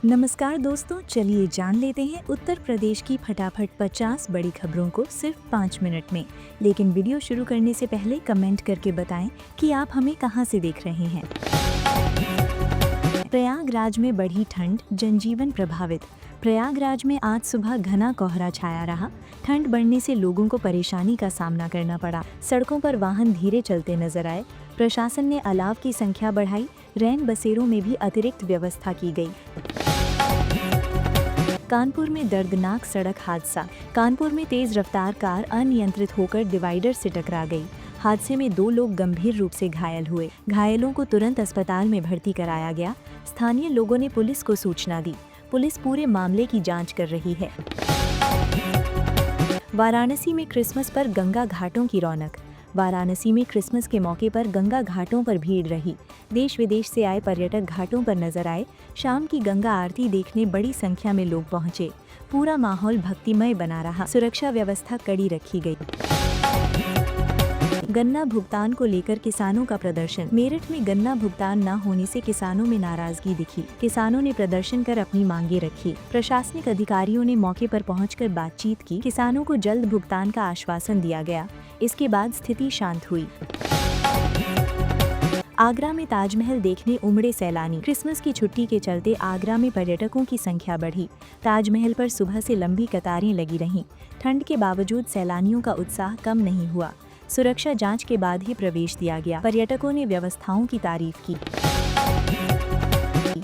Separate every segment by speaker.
Speaker 1: नमस्कार दोस्तों, चलिए जान लेते हैं उत्तर प्रदेश की फटाफट 50 बड़ी खबरों को सिर्फ 5 मिनट में। लेकिन वीडियो शुरू करने से पहले कमेंट करके बताएं कि आप हमें कहां से देख रहे हैं। प्रयागराज में बढ़ी ठंड, जनजीवन प्रभावित। प्रयागराज में आज सुबह घना कोहरा छाया रहा। ठंड बढ़ने से लोगों को परेशानी का सामना करना पड़ा। सड़कों पर वाहन धीरे चलते नजर आए। प्रशासन ने अलाव की संख्या बढ़ाई। रैन बसेरों में भी अतिरिक्त व्यवस्था की गई। कानपुर में दर्दनाक सड़क हादसा। कानपुर में तेज रफ्तार कार अनियंत्रित होकर डिवाइडर से टकरा गई। हादसे में 2 लोग गंभीर रूप से घायल हुए। घायलों को तुरंत अस्पताल में भर्ती कराया गया। स्थानीय लोगों ने पुलिस को सूचना दी। पुलिस पूरे मामले की जांच कर रही है। वाराणसी में क्रिसमस पर गंगा घाटों की रौनक। वाराणसी में क्रिसमस के मौके पर गंगा घाटों पर भीड़ रही। देश विदेश से आए पर्यटक घाटों पर नजर आए। शाम की गंगा आरती देखने बड़ी संख्या में लोग पहुंचे। पूरा माहौल भक्तिमय बना रहा। सुरक्षा व्यवस्था कड़ी रखी गई। गन्ना भुगतान को लेकर किसानों का प्रदर्शन। मेरठ में गन्ना भुगतान न होने से किसानों में नाराजगी दिखी। किसानों ने प्रदर्शन कर अपनी मांगे रखी। प्रशासनिक अधिकारियों ने मौके पर पहुंचकर बातचीत की। किसानों को जल्द भुगतान का आश्वासन दिया गया। इसके बाद स्थिति शांत हुई। आगरा में ताजमहल देखने उमड़े सैलानी। क्रिसमस की छुट्टी के चलते आगरा में पर्यटकों की संख्या बढ़ी। ताजमहल पर सुबह से लंबी कतारें लगी रहीं। ठंड के बावजूद सैलानियों का उत्साह कम नहीं हुआ। सुरक्षा जांच के बाद ही प्रवेश दिया गया। पर्यटकों ने व्यवस्थाओं की तारीफ की।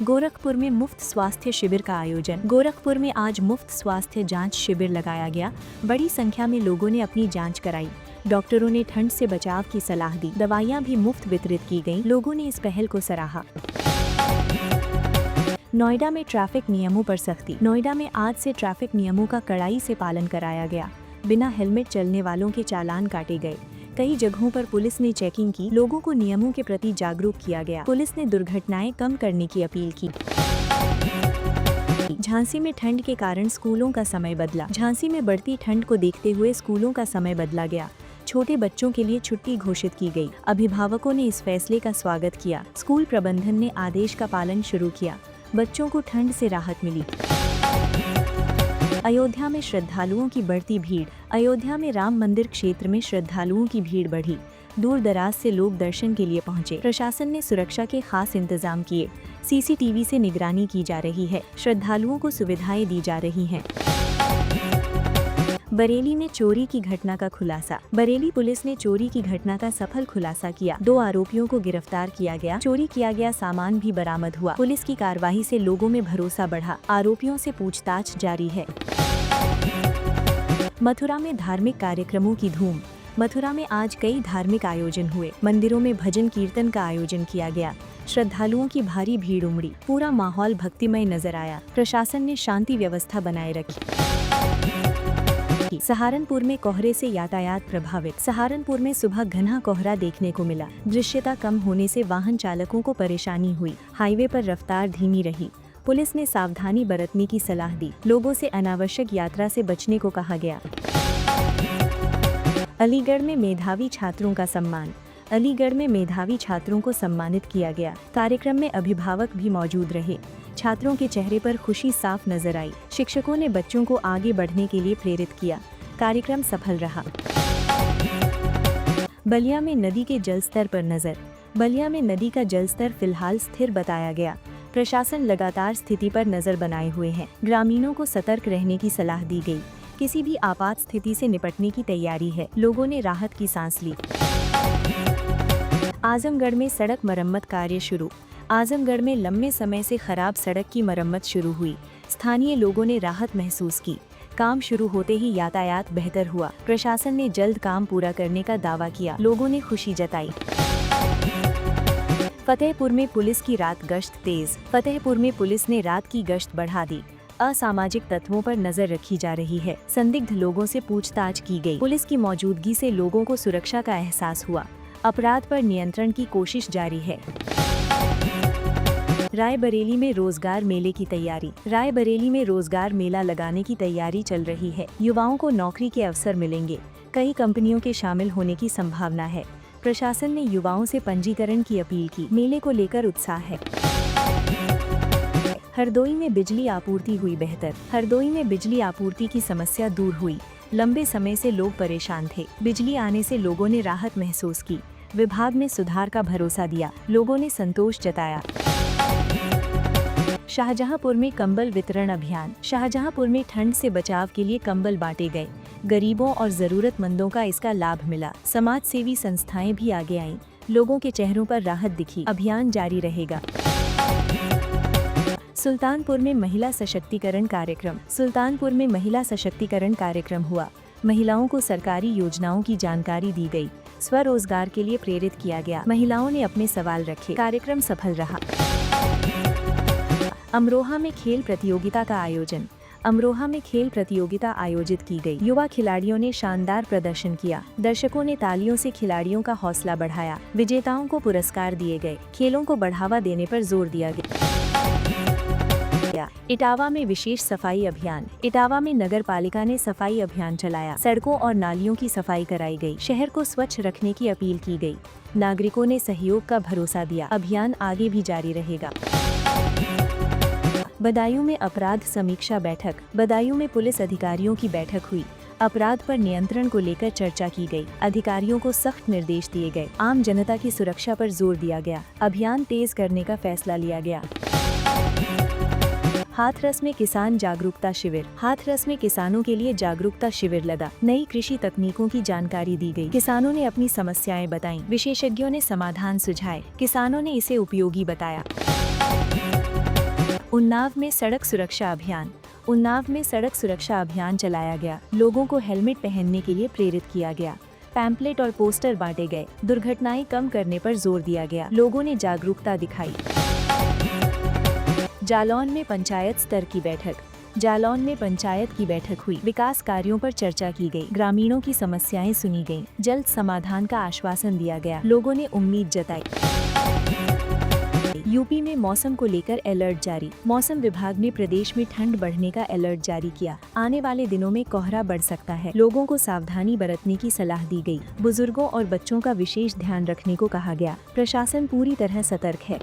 Speaker 1: गोरखपुर में मुफ्त स्वास्थ्य शिविर का आयोजन। गोरखपुर में आज मुफ्त स्वास्थ्य जांच शिविर लगाया गया। बड़ी संख्या में लोगों ने अपनी जांच कराई। डॉक्टरों ने ठंड से बचाव की सलाह दी। दवाइयां भी मुफ्त वितरित की गईं। लोगों ने इस पहल को सराहा। नोएडा में ट्रैफिक नियमों पर सख्ती। नोएडा में आज से ट्रैफिक नियमों का कड़ाई से पालन कराया गया। बिना हेलमेट चलने वालों के चालान काटे गए। कई जगहों पर पुलिस ने चेकिंग की। लोगों को नियमों के प्रति जागरूक किया गया। पुलिस ने दुर्घटनाएं कम करने की अपील की। झांसी में ठंड के कारण स्कूलों का समय बदला। झांसी में बढ़ती ठंड को देखते हुए स्कूलों का समय बदला गया। छोटे बच्चों के लिए छुट्टी घोषित की गई। अभिभावकों ने इस फैसले का स्वागत किया। स्कूल प्रबंधन ने आदेश का पालन शुरू किया। बच्चों को ठंड से राहत मिली। अयोध्या में श्रद्धालुओं की बढ़ती भीड़। अयोध्या में राम मंदिर क्षेत्र में श्रद्धालुओं की भीड़ बढ़ी। दूर दराज से लोग दर्शन के लिए पहुंचे। प्रशासन ने सुरक्षा के खास इंतजाम किए। सीसीटीवी से निगरानी की जा रही है। श्रद्धालुओं को सुविधाएं दी जा रही हैं। बरेली में चोरी की घटना का खुलासा। बरेली पुलिस ने चोरी की घटना का सफल खुलासा किया। 2 आरोपियों को गिरफ्तार किया गया। चोरी किया गया सामान भी बरामद हुआ। पुलिस की कार्रवाई से लोगों में भरोसा बढ़ा। आरोपियों से पूछताछ जारी है। मथुरा में धार्मिक कार्यक्रमों की धूम। मथुरा में आज कई धार्मिक आयोजन हुए। मंदिरों में भजन कीर्तन का आयोजन किया गया। श्रद्धालुओं की भारी भीड़ उमड़ी। पूरा माहौल भक्तिमय नजर आया। प्रशासन ने शांति व्यवस्था बनाए रखी। सहारनपुर में कोहरे से यातायात प्रभावित। सहारनपुर में सुबह घना कोहरा देखने को मिला। दृश्यता कम होने से वाहन चालकों को परेशानी हुई। हाईवे पर रफ्तार धीमी रही। पुलिस ने सावधानी बरतने की सलाह दी। लोगों से अनावश्यक यात्रा से बचने को कहा गया। अलीगढ़ में मेधावी छात्रों का सम्मान। अलीगढ़ में मेधावी छात्रों को सम्मानित किया गया। कार्यक्रम में अभिभावक भी मौजूद रहे। छात्रों के चेहरे पर खुशी साफ नजर आई। शिक्षकों ने बच्चों को आगे बढ़ने के लिए प्रेरित किया। कार्यक्रम सफल रहा। बलिया में नदी के जलस्तर पर नजर। बलिया में नदी का जलस्तर फिलहाल स्थिर बताया गया। प्रशासन लगातार स्थिति पर नजर बनाए हुए है। ग्रामीणों को सतर्क रहने की सलाह दी गई। किसी भी आपात स्थिति से निपटने की तैयारी है। लोगों ने राहत की सांस ली। आजमगढ़ में सड़क मरम्मत कार्य शुरू। आजमगढ़ में लंबे समय से खराब सड़क की मरम्मत शुरू हुई। स्थानीय लोगों ने राहत महसूस की। काम शुरू होते ही यातायात बेहतर हुआ। प्रशासन ने जल्द काम पूरा करने का दावा किया। लोगों ने खुशी जताई। फतेहपुर में पुलिस की रात गश्त तेज। फतेहपुर में पुलिस ने रात की गश्त बढ़ा दी। असामाजिक तत्वों पर नजर रखी जा रही है। संदिग्ध लोगों से पूछताछ की गई। पुलिस की मौजूदगी से लोगों को सुरक्षा का एहसास हुआ। अपराध पर नियंत्रण की कोशिश जारी है। रायबरेली में रोजगार मेले की तैयारी। रायबरेली में रोजगार मेला लगाने की तैयारी चल रही है। युवाओं को नौकरी के अवसर मिलेंगे। कई कंपनियों के शामिल होने की संभावना है। प्रशासन ने युवाओं से पंजीकरण की अपील की। मेले को लेकर उत्साह है। हरदोई में बिजली आपूर्ति हुई बेहतर। हरदोई में बिजली आपूर्ति की समस्या दूर हुई। लंबे समय से लोग परेशान थे। बिजली आने से लोगों ने राहत महसूस की। विभाग ने सुधार का भरोसा दिया। लोगों ने संतोष जताया। शाहजहांपुर में कंबल वितरण अभियान। शाहजहांपुर में ठंड से बचाव के लिए कंबल बांटे गए। गरीबों और जरूरतमंदों का इसका लाभ मिला। समाज सेवी संस्थाएं भी आगे आईं। लोगों के चेहरों पर राहत दिखी। अभियान जारी रहेगा। सुल्तानपुर में महिला सशक्तिकरण कार्यक्रम। सुल्तानपुर में महिला सशक्तिकरण कार्यक्रम हुआ। महिलाओं को सरकारी योजनाओं की जानकारी दी गई। स्वरोजगार के लिए प्रेरित किया गया। महिलाओं ने अपने सवाल रखे। कार्यक्रम सफल रहा। अमरोहा में खेल प्रतियोगिता का आयोजन। अमरोहा में खेल प्रतियोगिता आयोजित की गई। युवा खिलाड़ियों ने शानदार प्रदर्शन किया। दर्शकों ने तालियों से खिलाड़ियों का हौसला बढ़ाया। विजेताओं को पुरस्कार दिए गए। खेलों को बढ़ावा देने पर जोर दिया गया। इटावा में विशेष सफाई अभियान। इटावा में नगर पालिका ने सफाई अभियान चलाया। सड़कों और नालियों की सफाई कराई गई। शहर को स्वच्छ रखने की अपील की गई। नागरिकों ने सहयोग का भरोसा दिया। अभियान आगे भी जारी रहेगा। बदायूं में अपराध समीक्षा बैठक। बदायूं में पुलिस अधिकारियों की बैठक हुई। अपराध पर नियंत्रण को लेकर चर्चा की गई। अधिकारियों को सख्त निर्देश दिए गए। आम जनता की सुरक्षा पर जोर दिया गया। अभियान तेज करने का फैसला लिया गया। हाथरस में किसान जागरूकता शिविर। हाथरस में किसानों के लिए जागरूकता शिविर लगा। नई कृषि तकनीकों की जानकारी दी गई। किसानों ने अपनी समस्याएं बताईं। विशेषज्ञों ने समाधान सुझाए। किसानों ने इसे उपयोगी बताया। उन्नाव में सड़क सुरक्षा अभियान। उन्नाव में सड़क सुरक्षा अभियान चलाया गया। लोगों को हेलमेट पहनने के लिए प्रेरित किया गया। पैम्पलेट और पोस्टर बांटे गए। दुर्घटनाएं कम करने पर जोर दिया गया। लोगों ने जागरूकता दिखाई। जालौन में पंचायत स्तर की बैठक। जालौन में पंचायत की बैठक हुई। विकास कार्यों पर चर्चा की गई। ग्रामीणों की समस्याएं सुनी गईं। जल्द समाधान का आश्वासन दिया गया। लोगों ने उम्मीद जताई। यूपी में मौसम को लेकर अलर्ट जारी। मौसम विभाग ने प्रदेश में ठंड बढ़ने का अलर्ट जारी किया। आने वाले दिनों में कोहरा बढ़ सकता है। लोगों को सावधानी बरतने की सलाह दी गई। बुजुर्गों और बच्चों का विशेष ध्यान रखने को कहा गया। प्रशासन पूरी तरह सतर्क है।